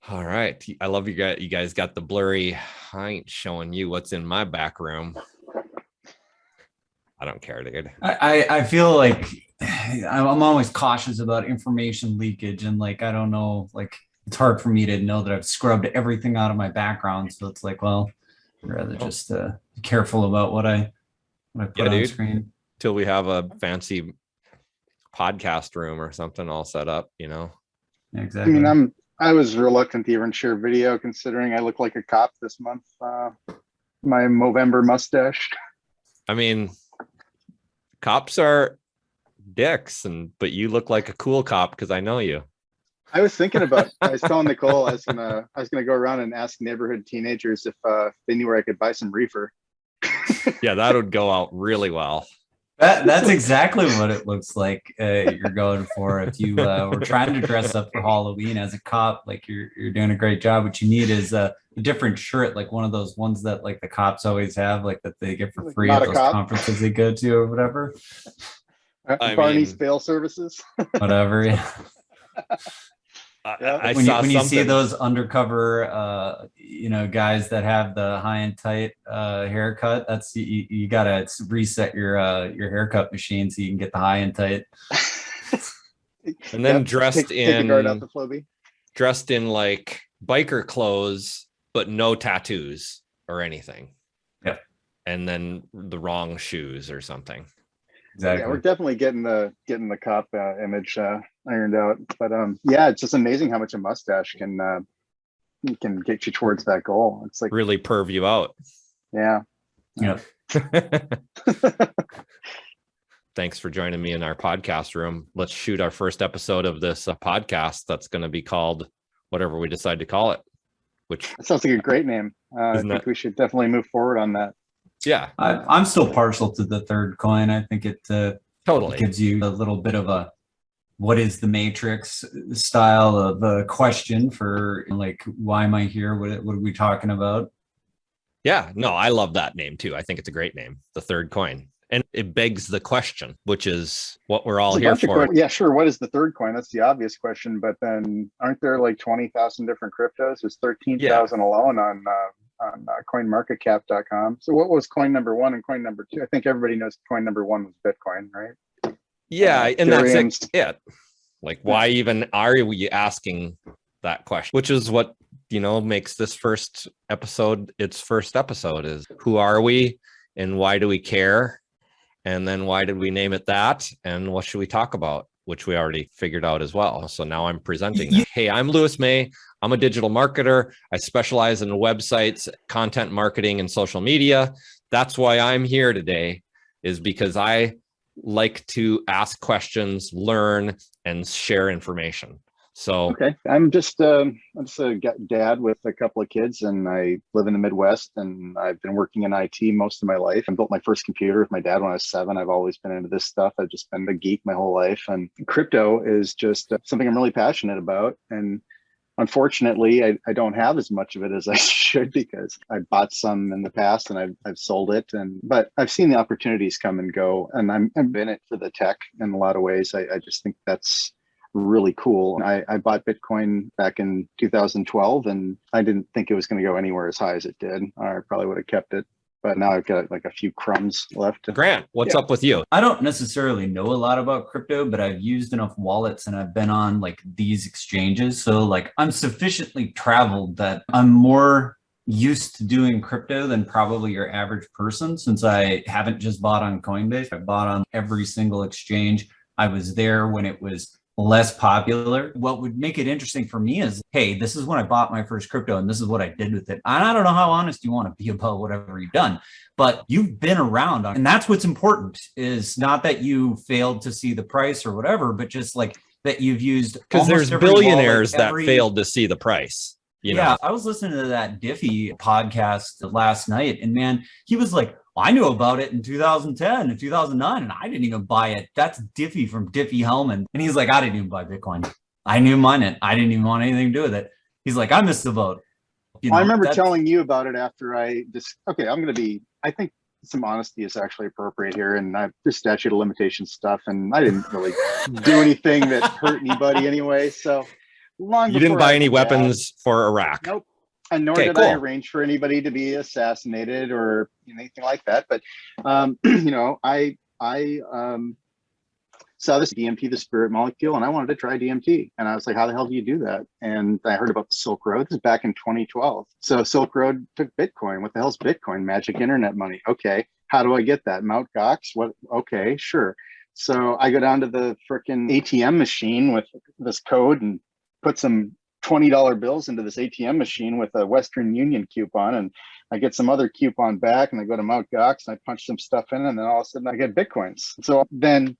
All right. I love you guys got the blurry. I ain't showing you what's in my back room. I don't care, dude. I feel like I'm always cautious about information leakage, and like I don't know, like it's hard for me to know that I've scrubbed everything out of my background. So it's like, well, I'd rather just be careful about what I Yeah, put on dude. screen. Till we have a fancy podcast room or something all set up, Yeah, I mean, exactly. I was reluctant to even share video considering I look like a cop this month. My Movember mustache. I mean, cops are dicks, but you look like a cool cop because I know you. I was thinking about. I was telling Nicole I was gonna go around and ask neighborhood teenagers if they knew where I could buy some reefer. Yeah, that would go out really well. That's exactly what it looks like you're going for. If you were trying to dress up for Halloween as a cop, like you're doing a great job. What you need is a different shirt, like one of those ones that like the cops always have, like that they get for free Not at a those cop. conferences they go to or whatever. Barney's bail services. Whatever. Yeah. I when saw you see something. those undercover guys that have the high and tight haircut, that's you gotta reset your haircut machine so you can get the high and tight. And then take the guard out the Floby. Dressed in like biker clothes, but no tattoos or anything. Yep. And then the wrong shoes or something. Exactly. Yeah, we're definitely getting the cop image ironed out. But yeah, it's just amazing how much a mustache can get you towards that goal. It's like really perv you out. Yeah. Yeah. Thanks for joining me in our podcast room. Let's shoot our first episode of this podcast that's going to be called whatever we decide to call it. Which that sounds like a great name. I think we should definitely move forward on that. Yeah, I'm still partial to the third coin. I think it totally gives you a little bit of a what is the matrix style of a question for like, why am I here? What are we talking about? Yeah, no, I love that name too. I think it's a great name, the third coin. And it begs the question, which is what we're all here for. Yeah, sure. What is the third coin? That's the obvious question. But then aren't there like 20,000 different cryptos? There's 13,000 alone on coinmarketcap.com. So what was coin number one and coin number two? I think everybody knows coin number one was Bitcoin, right? Yeah, and that's it. Like, why even are we asking that question? Which is what, makes this first episode its first episode is who are we and why do we care? And then why did we name it that? And what should we talk about? Which we already figured out as well. So now I'm presenting that. Hey, I'm Louis May. I'm a digital marketer. I specialize in websites, content marketing, and social media. That's why I'm here today, is because I like to ask questions, learn, and share information. So okay, I'm just a dad with a couple of kids, and I live in the Midwest, and I've been working in IT most of my life. I built my first computer with my dad when I was 7. I've always been into this stuff. I've just been a geek my whole life, and crypto is just something I'm really passionate about. And unfortunately, I don't have as much of it as I should because I bought some in the past and I've sold it. But I've seen the opportunities come and go, and I'm in it for the tech in a lot of ways. I just think that's really cool. I bought Bitcoin back in 2012, and I didn't think it was going to go anywhere as high as it did. I probably would have kept it. But now I've got like a few crumbs left. Grant, what's up with you? I don't necessarily know a lot about crypto, but I've used enough wallets and I've been on like these exchanges. So like I'm sufficiently traveled that I'm more used to doing crypto than probably your average person, since I haven't just bought on Coinbase. I bought on every single exchange. I was there when it was less popular. What would make it interesting for me is, hey, this is when I bought my first crypto and this is what I did with it. And I don't know how honest you want to be about whatever you've done, but you've been around. And that's what's important, is not that you failed to see the price or whatever, but just like that you've used, because there's billionaires that failed to see the price. Yeah, I was listening to that Diffie podcast last night, and man, he was like, I knew about it in 2010 and 2009, and I didn't even buy it. That's Diffie from Diffie-Hellman. And he's like, I didn't even buy Bitcoin. I knew mine it. I didn't even want anything to do with it. He's like, I missed the boat. I remember telling you about it after I think some honesty is actually appropriate here. And this statute of limitations stuff, and I didn't really do anything that hurt anybody anyway. So long You didn't before buy I any was a dad. weapons for Iraq. Nope. And nor Okay, did I cool. arrange for anybody to be assassinated or anything like that. But I saw this DMT, the spirit molecule, and I wanted to try DMT. And I was like, how the hell do you do that? And I heard about the Silk Road. This is back in 2012. So Silk Road took Bitcoin. What the hell's Bitcoin? Magic internet money. Okay. How do I get that? Mount Gox? What? Okay, sure. So I go down to the freaking ATM machine with this code and put some $20 bills into this ATM machine with a Western Union coupon, and I get some other coupon back, and I go to Mount Gox and I punch some stuff in, and then all of a sudden I get Bitcoins. So then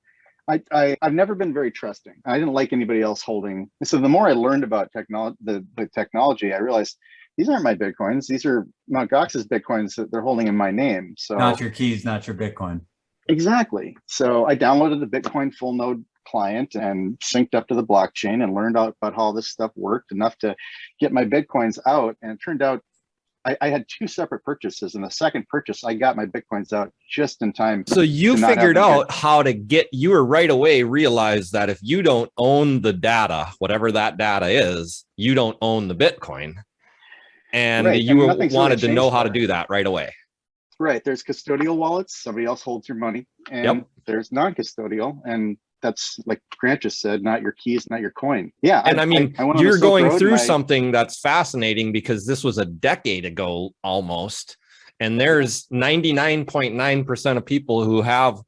I've never been very trusting. I didn't like anybody else holding. So the more I learned about technology, the technology, I realized these aren't my Bitcoins. These are Mount Gox's Bitcoins that they're holding in my name. So Not your keys, not your Bitcoin. exactly. So I downloaded the Bitcoin full node client and synced up to the blockchain and learned out about how all this stuff worked enough to get my Bitcoins out. And it turned out I had two separate purchases. And the second purchase, I got my Bitcoins out just in time. So you figured out how to get, you were right away realized that if you don't own the data, whatever that data is, you don't own the Bitcoin. And right. you and wanted to know how to do that right away. Right. There's custodial wallets. Somebody else holds your money. And there's non-custodial. And that's, like Grant just said, not your keys, not your coin. Yeah. And I mean, you're going through something that's fascinating because this was a decade ago almost. And there's 99.9% of people who have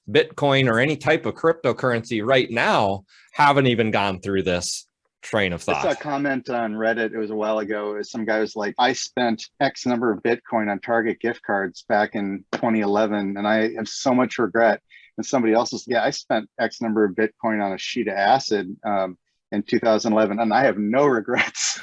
Bitcoin or any type of cryptocurrency right now haven't even gone through this train of thought. I saw a comment on Reddit, it was a while ago, some guy was like, I spent X number of Bitcoin on Target gift cards back in 2011, and I have so much regret. And somebody else was, I spent X number of Bitcoin on a sheet of acid in 2011, and I have no regrets.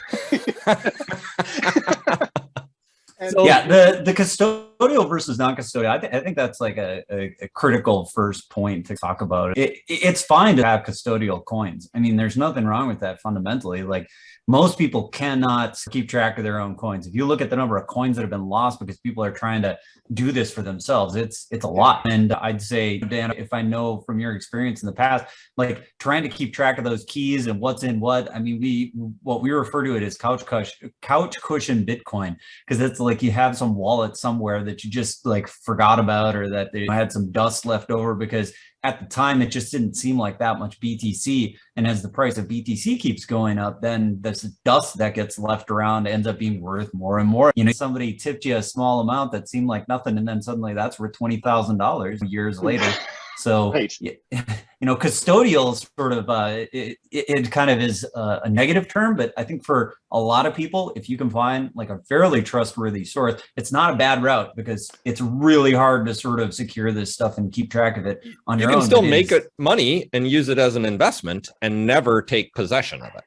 So, the custodial versus non-custodial, I think that's like a critical first point to talk about. It's fine to have custodial coins. I mean, there's nothing wrong with that fundamentally. Like, most people cannot keep track of their own coins. If you look at the number of coins that have been lost because people are trying to do this for themselves, it's a lot. And I'd say, Dan, if I know from your experience in the past, like trying to keep track of those keys and what's in what, I mean, what we refer to it as couch cushion Bitcoin, because it's like you have some wallet somewhere that you just like forgot about, or that they had some dust left over because at the time it just didn't seem like that much BTC. And as the price of BTC keeps going up, then this dust that gets left around ends up being worth more and more. You know, somebody tipped you a small amount that seemed like nothing, and then suddenly that's worth $20,000 years later. So, right. Custodial is sort of, it kind of is a negative term, but I think for a lot of people, if you can find like a fairly trustworthy source, it's not a bad route, because it's really hard to sort of secure this stuff and keep track of it on your own. You can still make it money and use it as an investment and never take possession of it.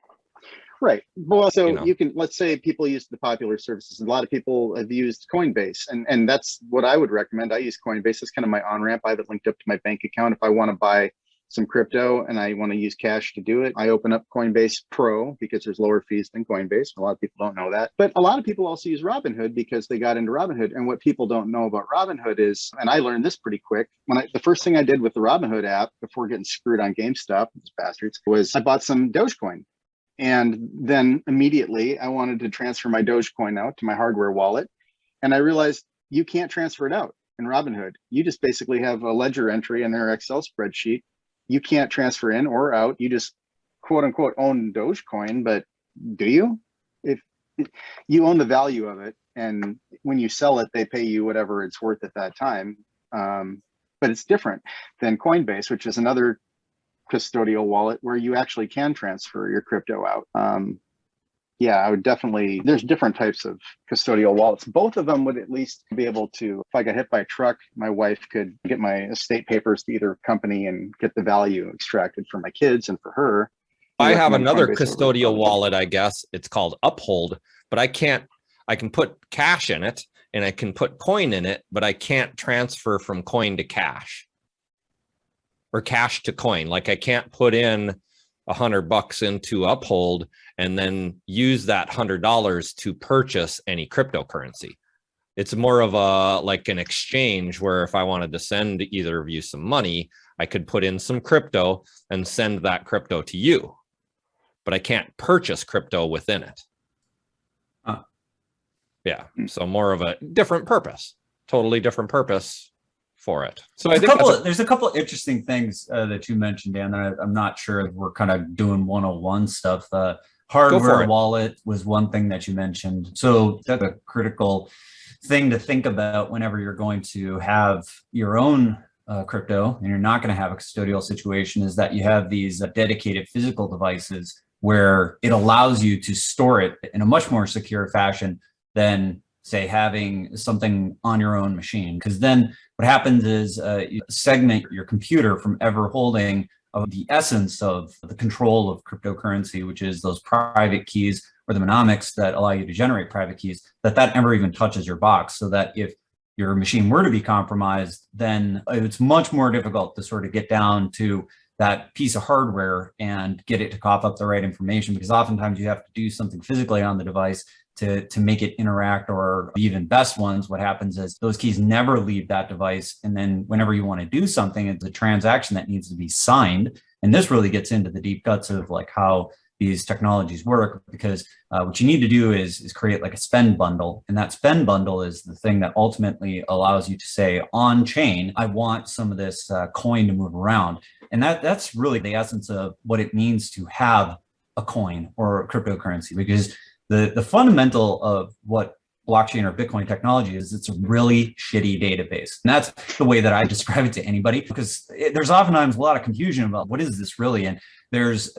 Right. Well, so you can, let's say people use the popular services. A lot of people have used Coinbase, and that's what I would recommend. I use Coinbase as kind of my on-ramp. I have it linked up to my bank account. If I want to buy some crypto and I want to use cash to do it, I open up Coinbase Pro because there's lower fees than Coinbase. A lot of people don't know that. But a lot of people also use Robinhood because they got into Robinhood. And what people don't know about Robinhood is, and I learned this pretty quick, the first thing I did with the Robinhood app before getting screwed on GameStop, these bastards, was I bought some Dogecoin. And then immediately I wanted to transfer my Dogecoin out to my hardware wallet. And I realized you can't transfer it out in Robinhood. You just basically have a ledger entry in their Excel spreadsheet. You can't transfer in or out. You just quote unquote own Dogecoin, but do you? If you own the value of it, and when you sell it, they pay you whatever it's worth at that time. But it's different than Coinbase, which is another custodial wallet where you actually can transfer your crypto out. I would definitely, there's different types of custodial wallets. Both of them would at least be able to, if I got hit by a truck, my wife could get my estate papers to either company and get the value extracted for my kids and for her. I have another custodial wallet, I guess. It's called Uphold, but I can put cash in it and I can put coin in it, but I can't transfer from coin to cash. Or cash to coin. Like I can't put in $100 into Uphold and then use that $100 to purchase any cryptocurrency. It's more of like an exchange where if I wanted to send either of you some money, I could put in some crypto and send that crypto to you. but I can't purchase crypto within it. Yeah. So more of a different purpose, totally different purpose for it. So I think there's a couple of interesting things that you mentioned, Dan, that I'm not sure if we're kind of doing 101 stuff. Hardware wallet was one thing that you mentioned. So that's a critical thing to think about whenever you're going to have your own crypto and you're not going to have a custodial situation, is that you have these dedicated physical devices where it allows you to store it in a much more secure fashion than, say, having something on your own machine. Because then what happens is you segment your computer from ever holding the essence of the control of cryptocurrency, which is those private keys or the mnemonics that allow you to generate private keys, that never even touches your box. So that if your machine were to be compromised, then it's much more difficult to sort of get down to that piece of hardware and get it to cough up the right information, because oftentimes you have to do something physically on the device to make it interact. Or even best ones, what happens is those keys never leave that device. And then whenever you want to do something, it's a transaction that needs to be signed. And this really gets into the deep guts of like how these technologies work, because what you need to do is create like a spend bundle. And that spend bundle is the thing that ultimately allows you to say on chain, I want some of this coin to move around. And that's really the essence of what it means to have a coin or a cryptocurrency, because the fundamental of what blockchain or Bitcoin technology is, it's a really shitty database. And that's the way that I describe it to anybody, because there's oftentimes a lot of confusion about what is this really? And there's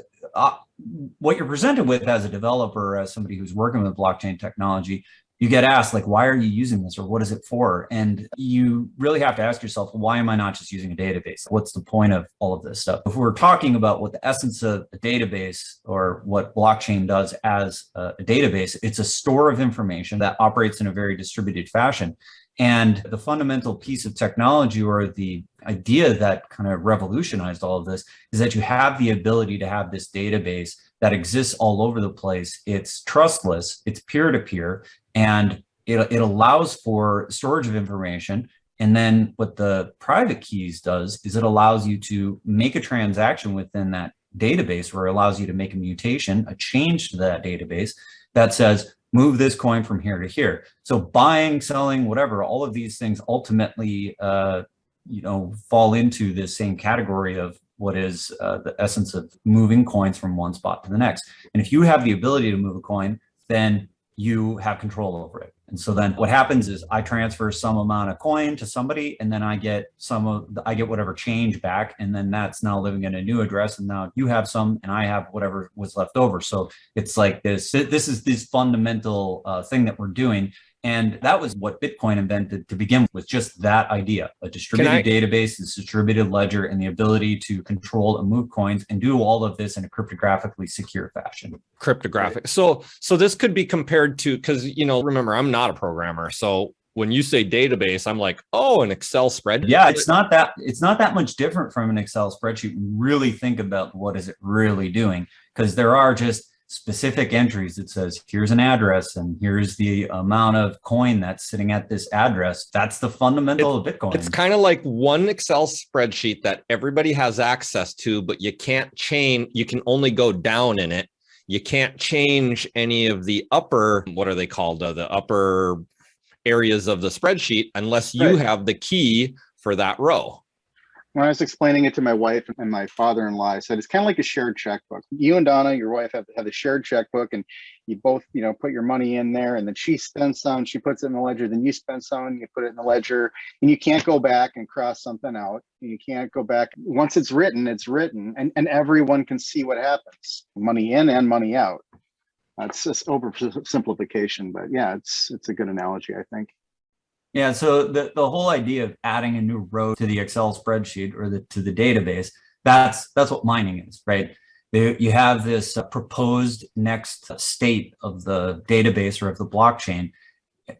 what you're presented with as a developer, as somebody who's working with blockchain technology, you get asked like, why are you using this, or what is it for? And you really have to ask yourself, why am I not just using a database? What's the point of all of this stuff? If we're talking about what the essence of a database or what blockchain does as a database, it's a store of information that operates in a very distributed fashion. And the fundamental piece of technology, or the idea that kind of revolutionized all of this, is that you have the ability to have this database that exists all over the place. It's trustless, it's peer-to-peer, and it allows for storage of information. And then what the private keys does is it allows you to make a transaction within that database, where it allows you to make a mutation, a change to that database that says, move this coin from here to here. So buying, selling, whatever, all of these things ultimately, fall into this same category of what is the essence of moving coins from one spot to the next. And if you have the ability to move a coin, then you have control over it. And so then what happens is I transfer some amount of coin to somebody, and then I get whatever change back. And then that's now living in a new address. And now you have some, and I have whatever was left over. So it's like this is this fundamental thing that we're doing. And that was what Bitcoin invented to begin with, just that idea, a distributed database, this distributed ledger, and the ability to control and move coins and do all of this in a cryptographically secure fashion. Cryptographic. So this could be compared to, because, remember, I'm not a programmer. So when you say database, I'm like, oh, an Excel spreadsheet. Yeah, it's not that much different from an Excel spreadsheet. Really think about what is it really doing, because there are just specific entries that says, here's an address and here's the amount of coin that's sitting at this address. That's the fundamental of Bitcoin. It's kind of like one Excel spreadsheet that everybody has access to, but you can't change. You can only go down in it. You can't change any of the upper, what are they called? The upper areas of the spreadsheet unless you have the key for that row. When I was explaining it to my wife and my father-in-law, I said, it's kind of like a shared checkbook. You and Donna, your wife, have a shared checkbook, and you both, put your money in there, and then she spends some, she puts it in the ledger, then you spend some, you put it in the ledger, and you can't go back and cross something out. You can't go back. Once it's written, and everyone can see what happens. Money in and money out. It's just oversimplification, but yeah, it's a good analogy, I think. Yeah, so the whole idea of adding a new row to the Excel spreadsheet or to the database, that's what mining is, right? You have this proposed next state of the database or of the blockchain,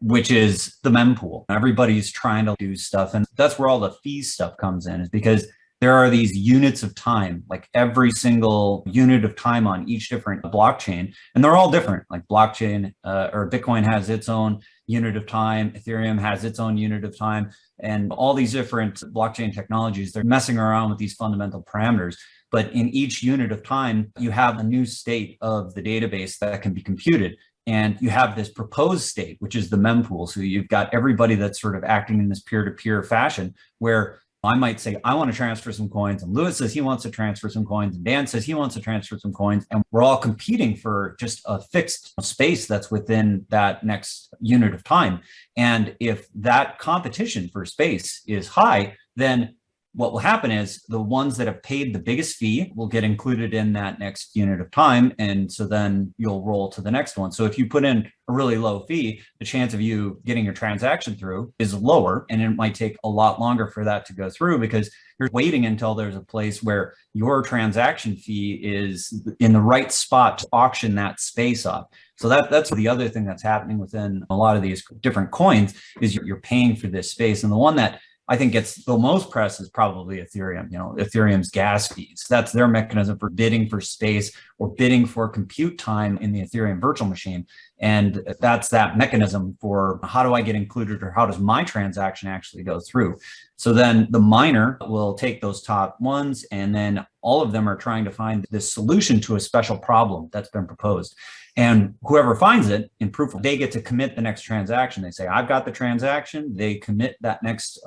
which is the mempool. Everybody's trying to do stuff, and that's where all the fees stuff comes in, is because there are these units of time, like every single unit of time on each different blockchain, and they're all different. Like blockchain or Bitcoin has its own unit of time, Ethereum has its own unit of time, and all these different blockchain technologies, they're messing around with these fundamental parameters. but in each unit of time, you have a new state of the database that can be computed. And you have this proposed state, which is the mempool. So you've got everybody that's sort of acting in this peer-to-peer fashion, where I might say, I want to transfer some coins, and Lewis says he wants to transfer some coins, and Dan says he wants to transfer some coins, and we're all competing for just a fixed space that's within that next unit of time. And if that competition for space is high, then what will happen is the ones that have paid the biggest fee will get included in that next unit of time. And so then you'll roll to the next one. So if you put in a really low fee, the chance of you getting your transaction through is lower, and it might take a lot longer for that to go through because you're waiting until there's a place where your transaction fee is in the right spot to auction that space off. So that's the other thing that's happening within a lot of these different coins is you're paying for this space. And the one that I think gets the most press is probably Ethereum. You know, Ethereum's gas fees. That's their mechanism for bidding for space or bidding for compute time in the Ethereum virtual machine. And that's that mechanism for how do I get included, or how does my transaction actually go through? So then the miner will take those top ones, and then all of them are trying to find this solution to a special problem that's been proposed. And whoever finds it in proof, they get to commit the next transaction. They say, I've got the transaction. They commit that next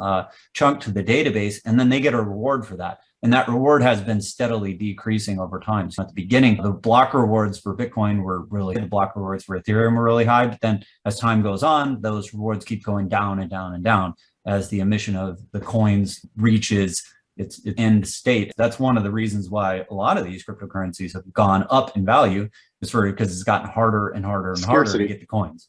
chunk to the database, and then they get a reward for that. And that reward has been steadily decreasing over time. So at the beginning, the block rewards for Bitcoin were really, the block rewards for Ethereum were really high. But then as time goes on, those rewards keep going down and down and down as the emission of the coins reaches its end state. That's one of the reasons why a lot of these cryptocurrencies have gone up in value, is because it's gotten harder and harder and harder to get the coins.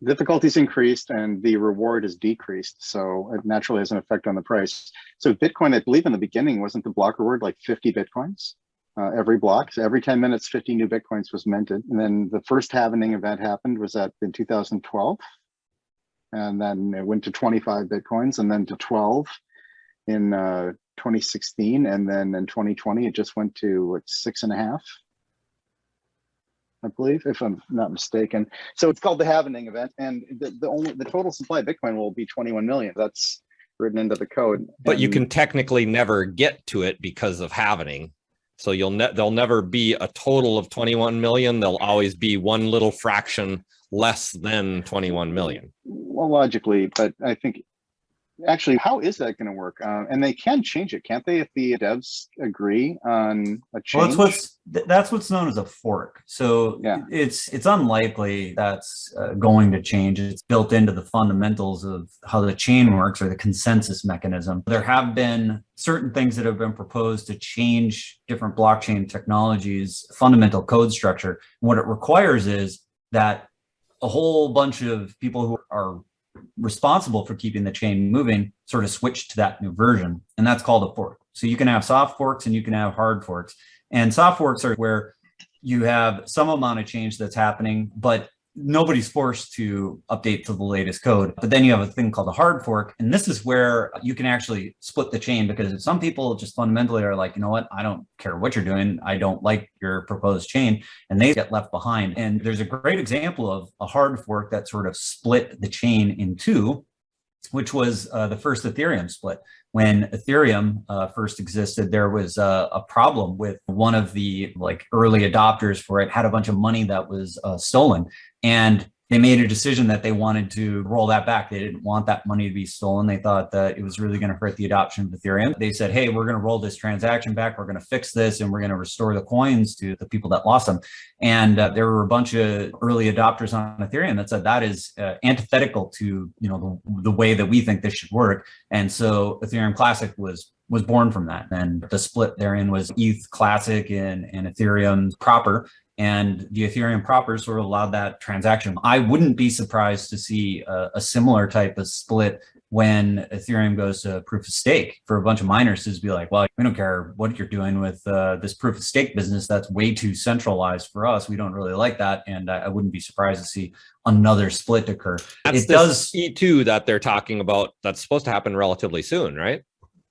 Difficulty's increased and the reward is decreased. So it naturally has an effect on the price. So Bitcoin, I believe in the beginning, wasn't the block reward like 50 Bitcoins every block? So every 10 minutes, 50 new Bitcoins was minted. And then the first halvening event happened was in 2012. And then it went to 25 Bitcoins and then to 12 in 2016. And then in 2020, it just went to 6.5. I believe, if I'm not mistaken. So it's called the halvening event, and the total supply of Bitcoin will be 21 million. That's written into the code. But you can technically never get to it because of halvening. So there'll never be a total of 21 million. There'll always be one little fraction less than 21 million. Well, logically, but I think actually, how is that going to work? And they can change it, can't they? If the devs agree on a change. Well, that's what's known as a fork. So yeah, it's unlikely that's going to change. It's built into the fundamentals of how the chain works, or the consensus mechanism. There have been certain things that have been proposed to change different blockchain technologies' fundamental code structure. And what it requires is that a whole bunch of people who are responsible for keeping the chain moving sort of switch to that new version, and that's called a fork. So you can have soft forks and you can have hard forks, and soft forks are where you have some amount of change that's happening, but nobody's forced to update to the latest code. But then you have a thing called a hard fork, and this is where you can actually split the chain, because if some people just fundamentally are like, you know what, I don't care what you're doing, I don't like your proposed chain, and they get left behind. And there's a great example of a hard fork that sort of split the chain in two, which was the first Ethereum split. When Ethereum first existed, there was a problem with one of the early adopters for it had a bunch of money that was stolen, and they made a decision that they wanted to roll that back. They didn't want that money to be stolen. They thought that it was really going to hurt the adoption of Ethereum. They said, hey, we're going to roll this transaction back. We're going to fix this, and we're going to restore the coins to the people that lost them. And there were a bunch of early adopters on Ethereum that said that is antithetical to the way that we think this should work. And so Ethereum Classic was born from that. And the split therein was ETH Classic and Ethereum proper. And the Ethereum proper sort of allowed that transaction. I wouldn't be surprised to see a similar type of split when Ethereum goes to proof of stake, for a bunch of miners to be like, well, we don't care what you're doing with this proof of stake business. That's way too centralized for us. We don't really like that. And I wouldn't be surprised to see another split occur. It does E2 that they're talking about. That's supposed to happen relatively soon, right?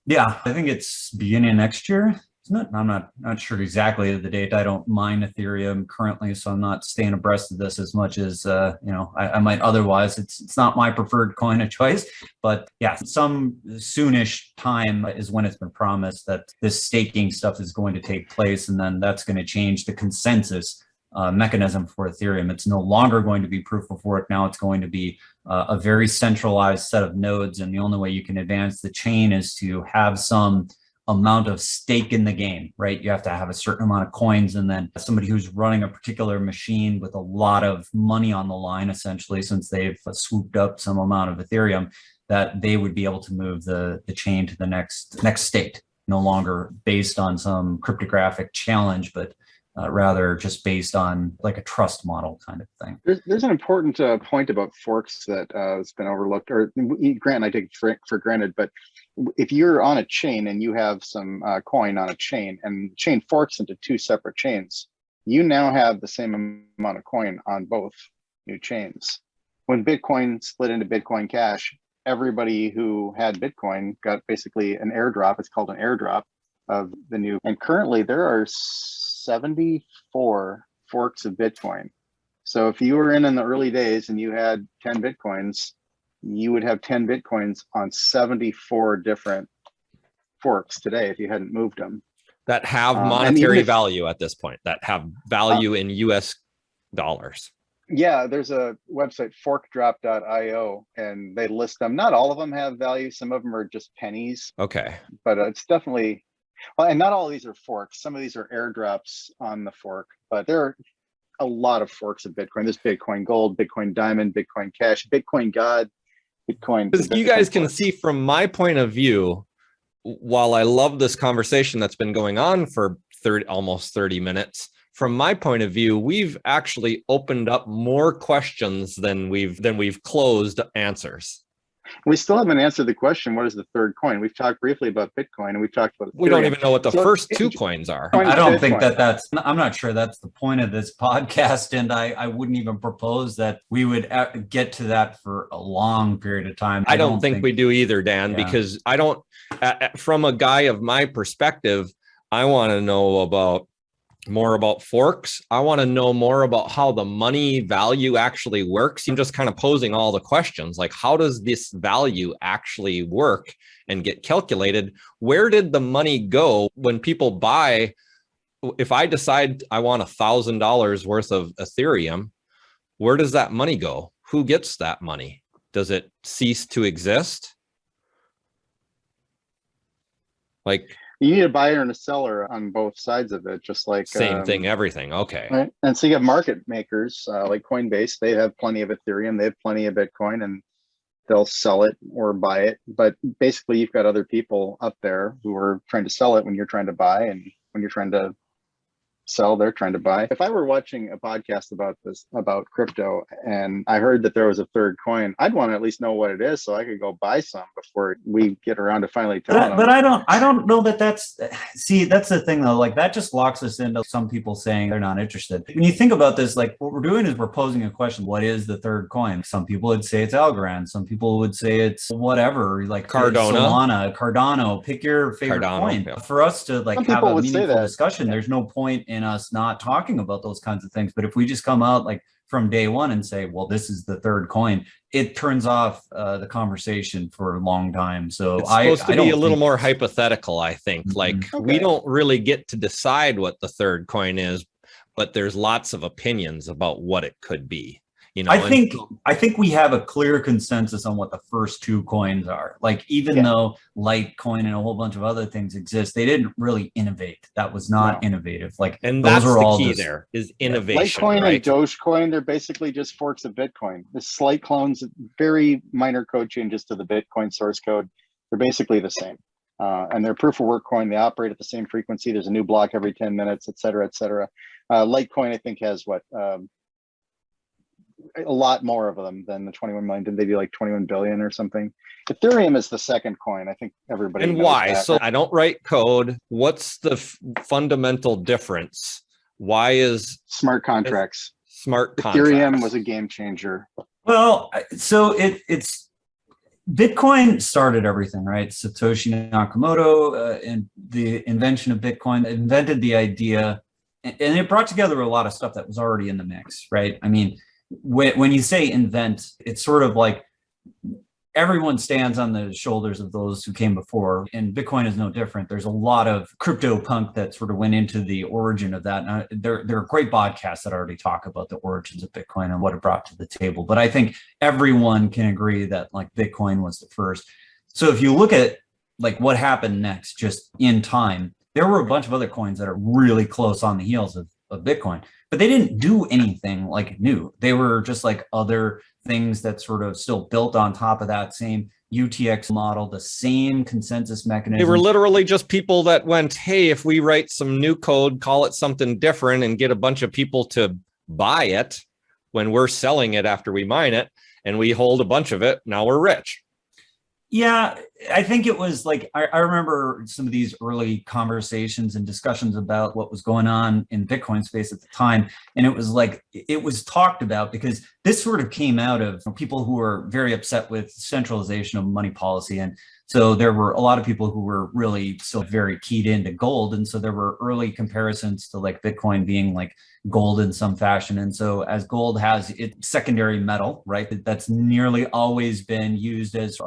Yeah, I think it's beginning of next year. I'm not sure exactly the date. I don't mine Ethereum currently, so I'm not staying abreast of this as much as I might otherwise. It's not my preferred coin of choice, but yeah, some soonish time is when it's been promised that this staking stuff is going to take place, and then that's going to change the consensus mechanism for Ethereum. It's no longer going to be proof of work. Now it's going to be a very centralized set of nodes, and the only way you can advance the chain is to have some amount of stake in the game, right? You have to have a certain amount of coins, and then somebody who's running a particular machine with a lot of money on the line, essentially, since they've swooped up some amount of Ethereum, that they would be able to move the chain to the next state, no longer based on some cryptographic challenge, but rather just based on like a trust model kind of thing. There's an important point about forks that has been overlooked, or Grant, I take it for granted, but if you're on a chain and you have some coin on a chain and the chain forks into two separate chains, you now have the same amount of coin on both new chains. When Bitcoin split into Bitcoin Cash, everybody who had Bitcoin got basically an airdrop. It's called an airdrop of the new, and currently there are 74 forks of Bitcoin. So if you were in the early days and you had 10 Bitcoins, you would have 10 Bitcoins on 74 different forks today if you hadn't moved them. That have monetary value at this point, that have value in US dollars. Yeah, there's a website, forkdrop.io, and they list them. Not all of them have value. Some of them are just pennies. Okay. But it's definitely, well, and not all of these are forks. Some of these are airdrops on the fork, but there are a lot of forks of Bitcoin. There's Bitcoin Gold, Bitcoin Diamond, Bitcoin Cash, Bitcoin God, Bitcoin. Because you guys can see from my point of view, while I love this conversation that's been going on for almost 30 minutes, from my point of view, we've actually opened up more questions than we've closed answers. We still haven't answered the question, what is the third coin? We've talked briefly about Bitcoin, and we've talked about Ethereum. We don't even know what the first two coins are. I don't think I'm not sure that's the point of this podcast, and I wouldn't even propose that we would get to that for a long period of time. I don't think we do either, Dan, because I don't, from a guy of my perspective, I want to know more about forks. I want to know more about how the money value actually works. I'm just kind of posing all the questions, like how does this value actually work and get calculated? Where did the money go when people buy? If I decide I want $1,000 worth of Ethereum, where does that money go? Who gets that money? Does it cease to exist? Like, you need a buyer and a seller on both sides of it, just like same thing, everything. Okay. Right. And so you have market makers like Coinbase. They have plenty of Ethereum. They have plenty of Bitcoin, and they'll sell it or buy it. But basically, you've got other people up there who are trying to sell it when you're trying to buy, and when you're trying to sell, they're trying to buy. If I were watching a podcast about crypto, and I heard that there was a third coin, I'd want to at least know what it is so I could go buy some before we get around to finally telling them. But I don't know that that's the thing though. Like that just locks us into some people saying they're not interested. When you think about this, like what we're doing is we're posing a question: what is the third coin? Some people would say it's Algorand. Some people would say it's whatever, like Solana, Cardano. Pick your favorite coin. Yeah. For us to like have a meaningful discussion, there's no point in us not talking about those kinds of things. But if we just come out like from day one and say, well, this is the third coin, it turns off the conversation for a long time. So it's supposed to be a little more hypothetical, I think. Mm-hmm. Like we don't really get to decide what the third coin is, but there's lots of opinions about what it could be. You know, I think we have a clear consensus on what the first two coins are. Like, even though Litecoin and a whole bunch of other things exist, they didn't really innovate. That was not innovative. Like, and that's the key there is innovation. Litecoin right? and Dogecoin, they're basically just forks of Bitcoin. The slight clones, very minor code changes to the Bitcoin source code. They're basically the same. And they're proof of work coin. They operate at the same frequency. There's a new block every 10 minutes, et cetera, et cetera. Litecoin, I think, has a lot more of them than the 21 million. Did they do like 21 billion or something? Ethereum is the second coin. I think everybody knows why that. So I don't write code. What's the fundamental difference? Why is smart contracts? Ethereum was a game changer. Well, so Bitcoin started everything, right? Satoshi Nakamoto and the invention of Bitcoin invented the idea, and it brought together a lot of stuff that was already in the mix, right? I mean, when you say invent, it's sort of like everyone stands on the shoulders of those who came before, and Bitcoin is no different. There's a lot of crypto punk that sort of went into the origin of that. And there are great podcasts that already talk about the origins of Bitcoin and what it brought to the table. But I think everyone can agree that like Bitcoin was the first. So if you look at like what happened next, just in time, there were a bunch of other coins that are really close on the heels of Bitcoin, but they didn't do anything like new. They were just like other things that sort of still built on top of that same UTX model, the same consensus mechanism. They were literally just people that went, hey, if we write some new code, call it something different and get a bunch of people to buy it when we're selling it after we mine it and we hold a bunch of it, now we're rich. Yeah, I think it was like, I remember some of these early conversations and discussions about what was going on in Bitcoin space at the time. And it was like, it was talked about because this sort of came out of people who were very upset with centralization of money policy. And so there were a lot of people who were really still very keyed into gold. And so there were early comparisons to like Bitcoin being like gold in some fashion. And so as gold has its secondary metal, right, that's nearly always been used as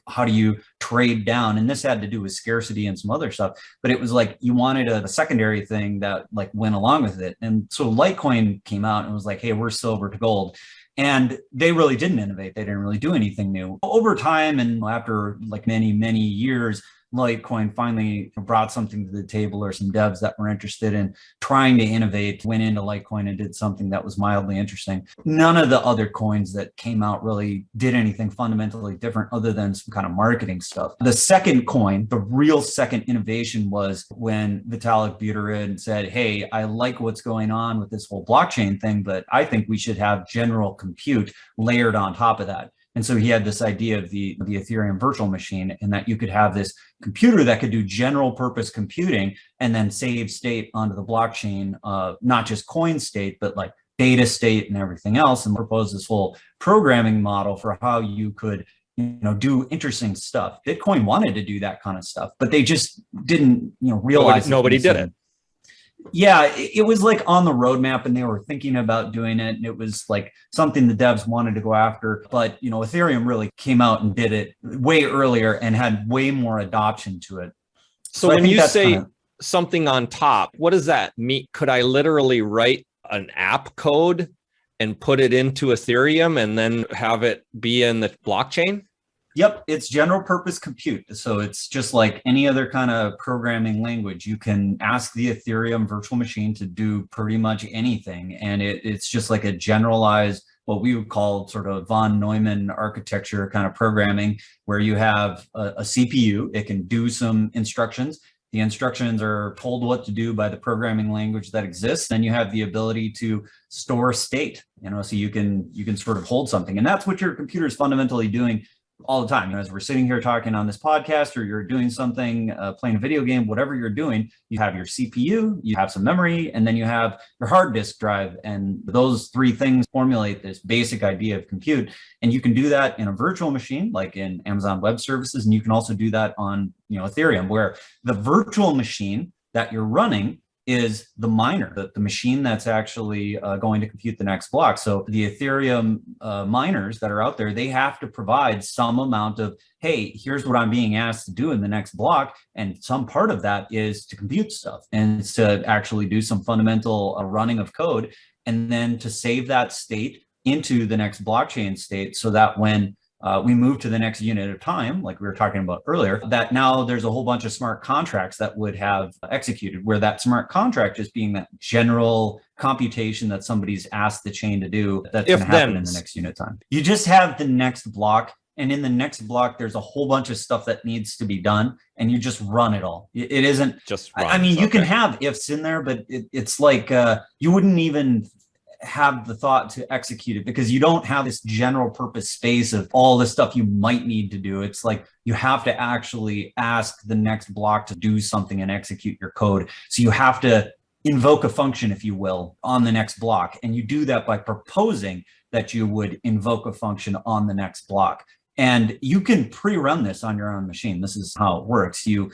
how do you trade down? And this had to do with scarcity and some other stuff, but it was like you wanted a secondary thing that like went along with it. And so Litecoin came out and was like, hey, we're silver to gold. And they really didn't innovate. They didn't really do anything new. Over time and after like many, many years, Litecoin finally brought something to the table, or some devs that were interested in trying to innovate went into Litecoin and did something that was mildly interesting. None of the other coins that came out really did anything fundamentally different other than some kind of marketing stuff. The second coin, the real second innovation, was when Vitalik Buterin said, hey, I like what's going on with this whole blockchain thing, but I think we should have general compute layered on top of that. And so he had this idea of the Ethereum virtual machine, and that you could have this computer that could do general purpose computing and then save state onto the blockchain, not just coin state, but like data state and everything else, and propose this whole programming model for how you could do interesting stuff. Bitcoin wanted to do that kind of stuff, but they just didn't realize nobody did it. Yeah, it was like on the roadmap and they were thinking about doing it. And it was like something the devs wanted to go after. But, Ethereum really came out and did it way earlier and had way more adoption to it. So when you say something on top, what does that mean? Could I literally write an app code and put it into Ethereum and then have it be in the blockchain? Yep, it's general purpose compute. So it's just like any other kind of programming language. You can ask the Ethereum virtual machine to do pretty much anything. And it's just like a generalized, what we would call sort of von Neumann architecture kind of programming, where you have a CPU, it can do some instructions. The instructions are told what to do by the programming language that exists. Then you have the ability to store state, so you can sort of hold something. And that's what your computer is fundamentally doing all the time. As we're sitting here talking on this podcast, or you're doing something, playing a video game, whatever you're doing, you have your CPU, you have some memory, and then you have your hard disk drive. And those three things formulate this basic idea of compute. And you can do that in a virtual machine, like in Amazon Web Services. And you can also do that on Ethereum, where the virtual machine that you're running is the miner, the machine that's actually going to compute the next block. So the Ethereum miners that are out there, they have to provide some amount of, hey, here's what I'm being asked to do in the next block. And some part of that is to compute stuff and to actually do some fundamental running of code, and then to save that state into the next blockchain state, so that when we move to the next unit of time, like we were talking about earlier, that now there's a whole bunch of smart contracts that would have executed, where that smart contract is being that general computation that somebody's asked the chain to do, that's going to happen in the next unit of time. You just have the next block, and in the next block, there's a whole bunch of stuff that needs to be done, and you just run it all. It isn't just run. I mean, you can have ifs in there, but it's like you wouldn't even have the thought to execute it, because you don't have this general purpose space of all the stuff you might need to do. It's like you have to actually ask the next block to do something and execute your code. So you have to invoke a function, if you will, on the next block. And you do that by proposing that you would invoke a function on the next block. And you can pre-run this on your own machine. This is how it works. You,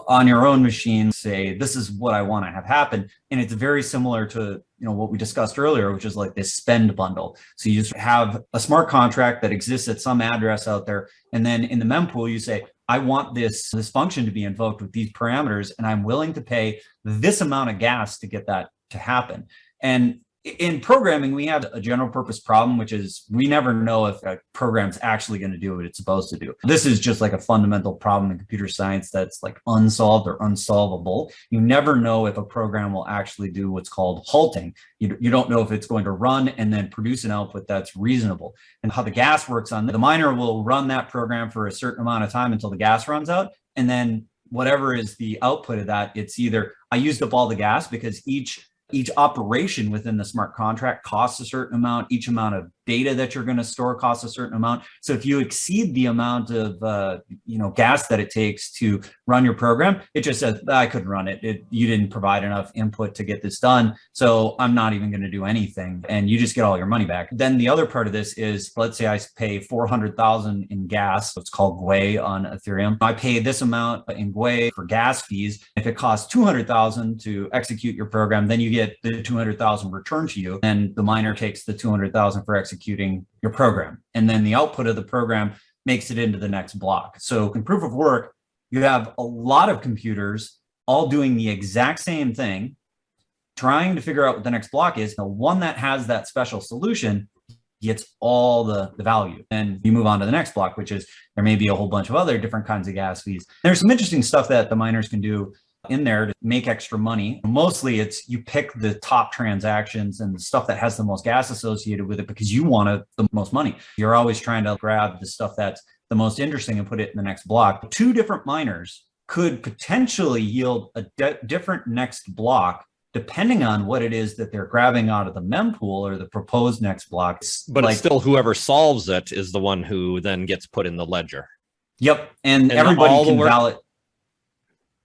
on your own machine, say, this is what I want to have happen. And it's very similar to, what we discussed earlier, which is like this spend bundle. So you just have a smart contract that exists at some address out there. And then in the mempool, you say, I want this function to be invoked with these parameters, and I'm willing to pay this amount of gas to get that to happen. And in programming, we have a general purpose problem, which is we never know if a program's actually going to do what it's supposed to do. This is just like a fundamental problem in computer science that's like unsolved or unsolvable. You never know if a program will actually do what's called halting. You don't know if it's going to run and then produce an output that's reasonable. And how the gas works on the miner will run that program for a certain amount of time until the gas runs out. And then whatever is the output of that, it's either I used up all the gas because each operation within the smart contract costs a certain amount. Each amount of data that you're going to store costs a certain amount. So if you exceed the amount of gas that it takes to run your program, it just says, I couldn't run it. You didn't provide enough input to get this done, so I'm not even going to do anything. And you just get all your money back. Then the other part of this is, let's say I pay 400,000 in gas. It's called GUI on Ethereum. I pay this amount in GUI for gas fees. If it costs 200,000 to execute your program, then you get the 200,000 returned to you, and the miner takes the 200,000 for executing your program. And then the output of the program makes it into the next block. So in proof of work, you have a lot of computers all doing the exact same thing, trying to figure out what the next block is. The one that has that special solution gets all the value. And you move on to the next block, which is there may be a whole bunch of other different kinds of gas fees. There's some interesting stuff that the miners can do in there to make extra money. Mostly it's you pick the top transactions and the stuff that has the most gas associated with it because you want the most money. You're always trying to grab the stuff that's the most interesting and put it in the next block. Two different miners could potentially yield a different next block depending on what it is that they're grabbing out of the mempool or the proposed next block. But it's still whoever solves it is the one who then gets put in the ledger. Yep. And everybody can validate.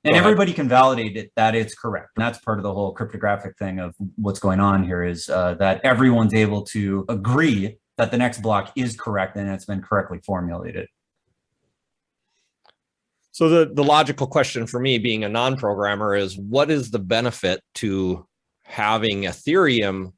And everybody can validate it that it's correct. And that's part of the whole cryptographic thing of what's going on here is that everyone's able to agree that the next block is correct and it's been correctly formulated. So the logical question for me being a non-programmer is what is the benefit to having Ethereum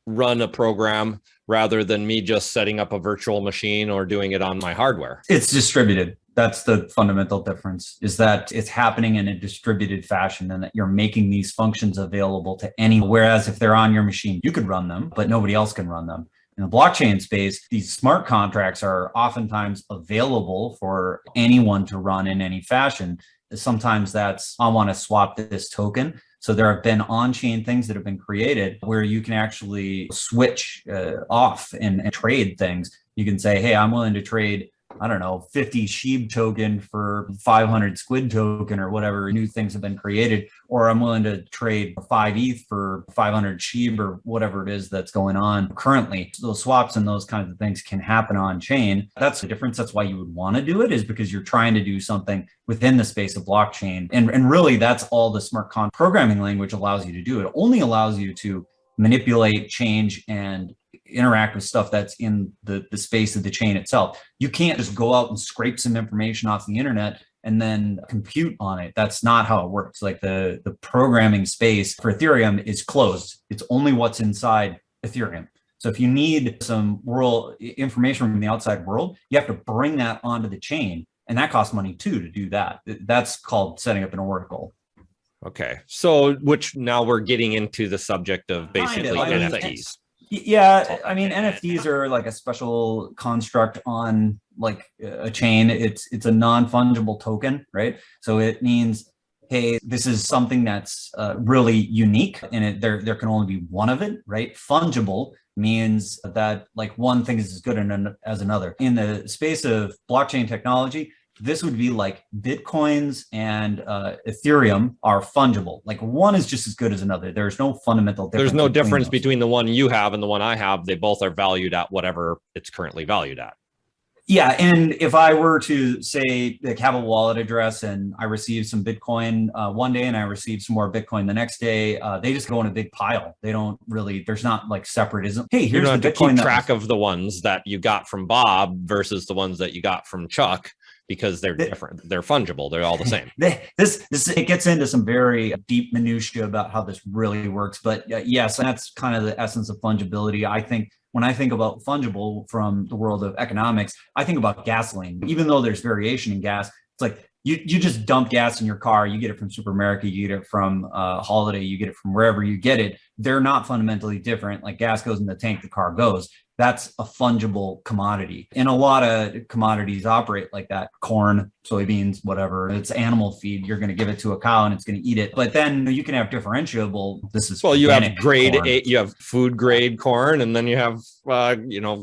run a program rather than me just setting up a virtual machine or doing it on my hardware? It's distributed. That's the fundamental difference, is that it's happening in a distributed fashion and that you're making these functions available to anyone. Whereas if they're on your machine, you could run them, but nobody else can run them. In the blockchain space, these smart contracts are oftentimes available for anyone to run in any fashion. Sometimes that's, I want to swap this token. So there have been on-chain things that have been created where you can actually switch off and trade things. You can say, hey, I'm willing to trade, I don't know, 50 SHIB token for 500 squid token or whatever new things have been created, or I'm willing to trade 5 ETH for 500 SHIB or whatever it is that's going on currently. So those swaps and those kinds of things can happen on chain. That's the difference. That's why you would want to do it, is because you're trying to do something within the space of blockchain. And really that's all the smart contract programming language allows you to do. It only allows you to manipulate, change, and interact with stuff that's in the space of the chain itself. You can't just go out and scrape some information off the internet and then compute on it. That's not how it works. Like the programming space for Ethereum is closed. It's only what's inside Ethereum. So if you need some world information from the outside world, you have to bring that onto the chain. And that costs money too to do that. That's called setting up an oracle. Okay. So which now we're getting into the subject of basically NFTs. Yeah, I mean, NFTs are like a special construct on like a chain. It's a non-fungible token, right? So it means, hey, this is something that's really unique, and there can only be one of it, right? Fungible means that like one thing is as good as another. In the space of blockchain technology, this would be like Bitcoins and Ethereum are fungible. Like one is just as good as another. There's no fundamental difference. There's no difference between the one you have and the one I have. They both are valued at whatever it's currently valued at. Yeah, and if I were to say like have a wallet address and I receive some Bitcoin one day and I receive some more Bitcoin the next day, they just go in a big pile. They don't really. There's not like separatism. Hey, You here's don't the have to Bitcoin keep that track of the ones that you got from Bob versus the ones that you got from Chuck because they're different. They're fungible. They're all the same. This it gets into some very deep minutia about how this really works. But yes, that's kind of the essence of fungibility. I think when I think about fungible from the world of economics, I think about gasoline. Even though there's variation in gas, it's like you just dump gas in your car. You get it from Super America, you get it from Holiday, you get it from wherever you get it. They're not fundamentally different. Like gas goes in the tank, the car goes. That's a fungible commodity. And a lot of commodities operate like that. Corn, soybeans, whatever. It's animal feed. You're going to give it to a cow and it's going to eat it. But then you can have differentiable. This is well, you have grade corn. A, you have food grade corn, and then you have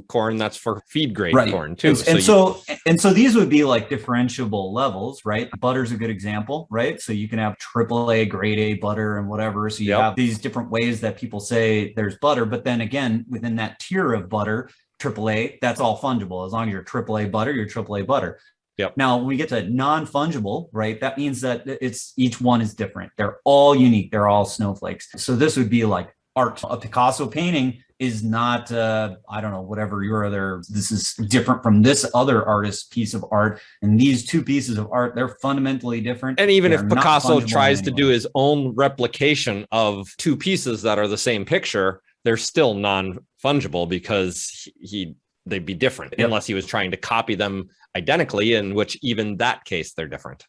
corn that's for feed grade corn too. And so these would be like differentiable levels, right? Butter's a good example, right? So you can have AAA, grade A butter and whatever. So you have these different ways that people say there's butter, but then again, within that tier of butter, AAA, that's all fungible. As long as you're AAA butter, you're AAA butter. Yep. Now, when we get to non-fungible, right, that means that it's each one is different. They're all unique. They're all snowflakes. So this would be like art. A Picasso painting is not, I don't know, whatever your other, this is different from this other artist's piece of art. And these two pieces of art, they're fundamentally different. And even if Picasso tries to do his own replication of two pieces that are the same picture, they're still non-fungible because they'd be different unless he was trying to copy them identically, in which even that case, they're different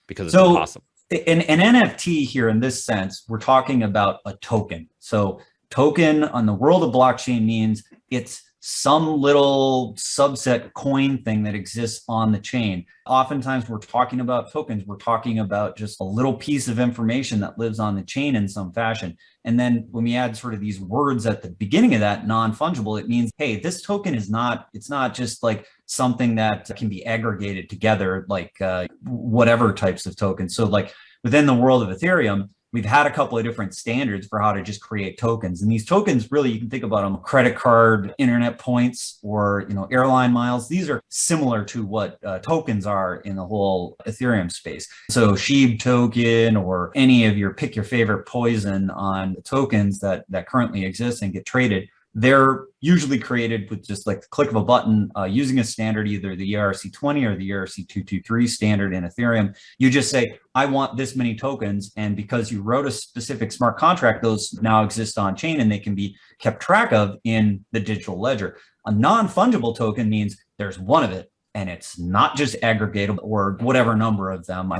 because it's impossible. An NFT here in this sense, we're talking about a token. So token on the world of blockchain means it's some little subset coin thing that exists on the chain. Oftentimes we're talking about tokens. We're talking about just a little piece of information that lives on the chain in some fashion. And then when we add sort of these words at the beginning of that, non-fungible, it means, hey, this token is not, it's not just like something that can be aggregated together, like whatever types of tokens. So like within the world of Ethereum, we've had a couple of different standards for how to just create tokens. And these tokens, really, you can think about them credit card, internet points, or airline miles. These are similar to what tokens are in the whole Ethereum space. So SHIB token or any of your pick your favorite poison on tokens that currently exist and get traded, they're usually created with just like the click of a button using a standard, either the ERC20 or the ERC223 standard in Ethereum. You just say, I want this many tokens. And because you wrote a specific smart contract, those now exist on chain and they can be kept track of in the digital ledger. A non-fungible token means there's one of it and it's not just aggregatable or whatever number of them.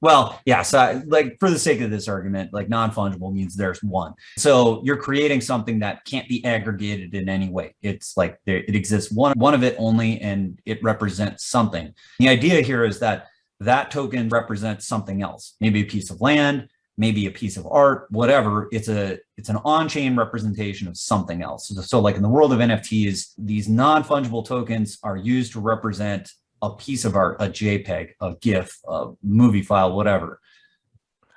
Well, yeah, so like for the sake of this argument, like non-fungible means there's one. So you're creating something that can't be aggregated in any way. It's like it exists one of it only, and it represents something. The idea here is that that token represents something else, maybe a piece of land, maybe a piece of art, whatever. It's an on-chain representation of something else. So like in the world of NFTs, these non-fungible tokens are used to represent a piece of art, a JPEG, a GIF, a movie file, whatever.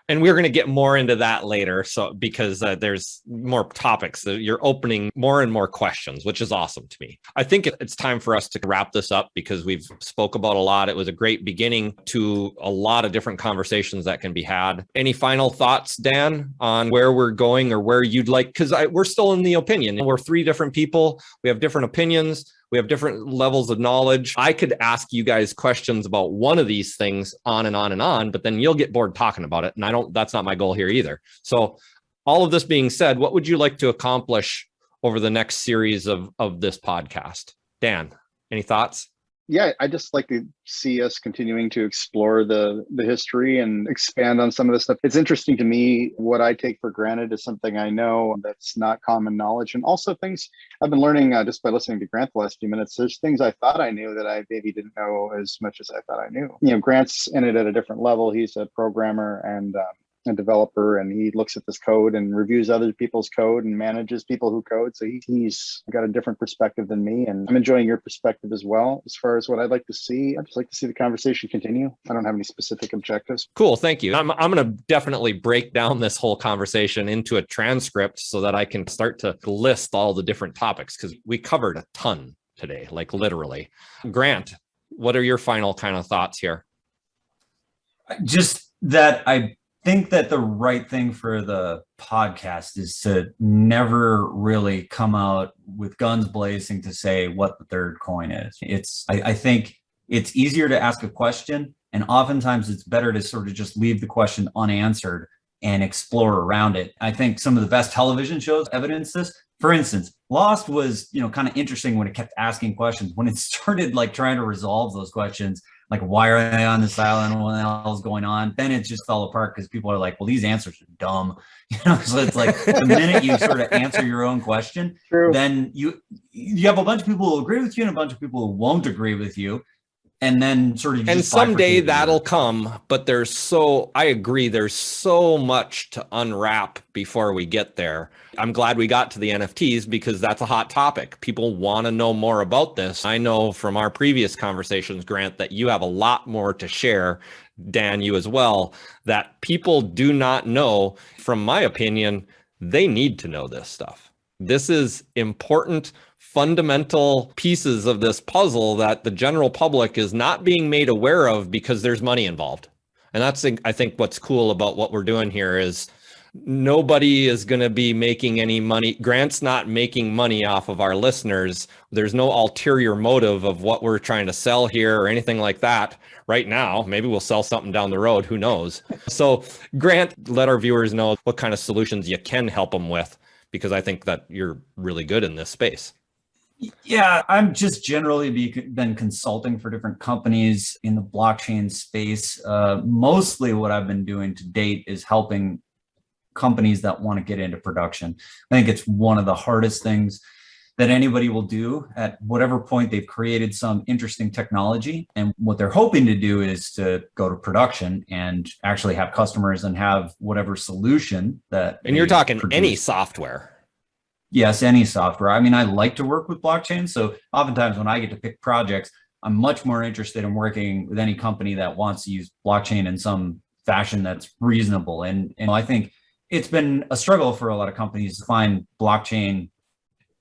And we're going to get more into that later. So because there's more topics, you're opening more and more questions, which is awesome to me. I think it's time for us to wrap this up because we've spoke about a lot. It was a great beginning to a lot of different conversations that can be had. Any final thoughts, Dan, on where we're going or where you'd like, because we're still in the opinion. We're three different people. We have different opinions. We have different levels of knowledge. I could ask you guys questions about one of these things on and on and on, but then you'll get bored talking about it. And that's not my goal here either. So all of this being said, what would you like to accomplish over the next series of this podcast? Dan, any thoughts? Yeah, I just like to see us continuing to explore the history and expand on some of this stuff. It's interesting to me. What I take for granted is something I know that's not common knowledge. And also things I've been learning just by listening to Grant the last few minutes. There's things I thought I knew that I maybe didn't know as much as I thought I knew. Grant's in it at a different level. He's a programmer and a developer, and he looks at this code and reviews other people's code and manages people who code. So he's got a different perspective than me, and I'm enjoying your perspective as well. As far as what I'd like to see, I'd just like to see the conversation continue. I don't have any specific objectives. Cool, thank you. I'm going to definitely break down this whole conversation into a transcript so that I can start to list all the different topics because we covered a ton today, like literally. Grant, what are your final kind of thoughts here? Just that I think that the right thing for the podcast is to never really come out with guns blazing to say what the third coin is. I think it's easier to ask a question, and oftentimes it's better to sort of just leave the question unanswered and explore around it. I think some of the best television shows evidence this. For instance, Lost was, kind of interesting when it kept asking questions. When it started like trying to resolve those questions, like why are they on this island? What the hell is going on? Then it just fell apart because people are like, well, these answers are dumb. So it's like the minute you sort of answer your own question, True. then you have a bunch of people who agree with you and a bunch of people who won't agree with you. And then sort of, and someday that'll come, but I agree, there's so much to unwrap before we get there. I'm glad we got to the NFTs because that's a hot topic. People want to know more about this. I know from our previous conversations, Grant, that you have a lot more to share. Dan, you as well, that people do not know. From my opinion, they need to know this stuff. This is important, fundamental pieces of this puzzle that the general public is not being made aware of because there's money involved. And that's, I think, what's cool about what we're doing here is nobody is going to be making any money. Grant's not making money off of our listeners. There's no ulterior motive of what we're trying to sell here or anything like that right now. Maybe we'll sell something down the road. Who knows? So Grant, let our viewers know what kind of solutions you can help them with, because I think that you're really good in this space. Yeah, I'm just generally been consulting for different companies in the blockchain space. Mostly what I've been doing to date is helping companies that want to get into production. I think it's one of the hardest things that anybody will do at whatever point they've created some interesting technology. And what they're hoping to do is to go to production and actually have customers and have whatever solution that. And you're talking any software. Yes, any software. I mean, I like to work with blockchain. So oftentimes when I get to pick projects, I'm much more interested in working with any company that wants to use blockchain in some fashion that's reasonable. And I think it's been a struggle for a lot of companies to find blockchain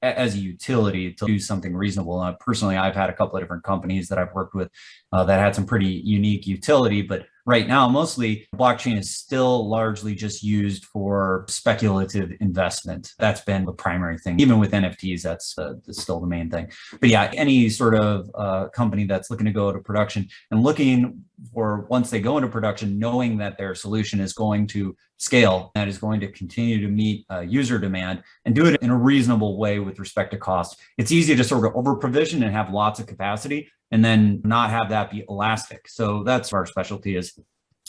as a utility to do something reasonable. Personally, I've had a couple of different companies that I've worked with that had some pretty unique utility, but right now, mostly blockchain is still largely just used for speculative investment. That's been the primary thing. Even with NFTs, that's still the main thing. But yeah, any sort of company that's looking to go to production and looking for, once they go into production, knowing that their solution is going to scale, that is going to continue to meet user demand and do it in a reasonable way with respect to cost. It's easy to sort of over provision and have lots of capacity and then not have that be elastic. So that's our specialty, is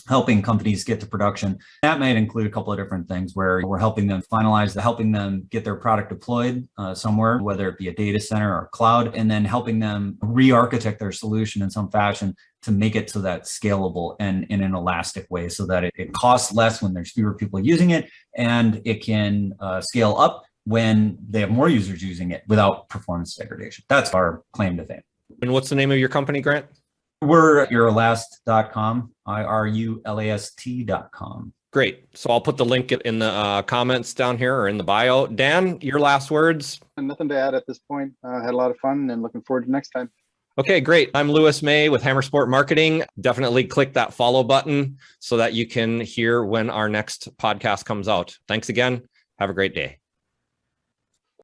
helping companies get to production. That might include a couple of different things where we're helping them finalize, helping them get their product deployed somewhere, whether it be a data center or cloud, and then helping them re-architect their solution in some fashion to make it so that scalable and in an elastic way, so that it costs less when there's fewer people using it, and it can scale up when they have more users using it without performance degradation. That's our claim to fame. And what's the name of your company, Grant? We're irulast.com, IRULAST.com. Great. So I'll put the link in the comments down here or in the bio. Dan, your last words? Nothing to add at this point. Had a lot of fun and looking forward to next time. Okay, great. I'm Lewis May with Hammer Sport Marketing. Definitely click that follow button so that you can hear when our next podcast comes out. Thanks again. Have a great day.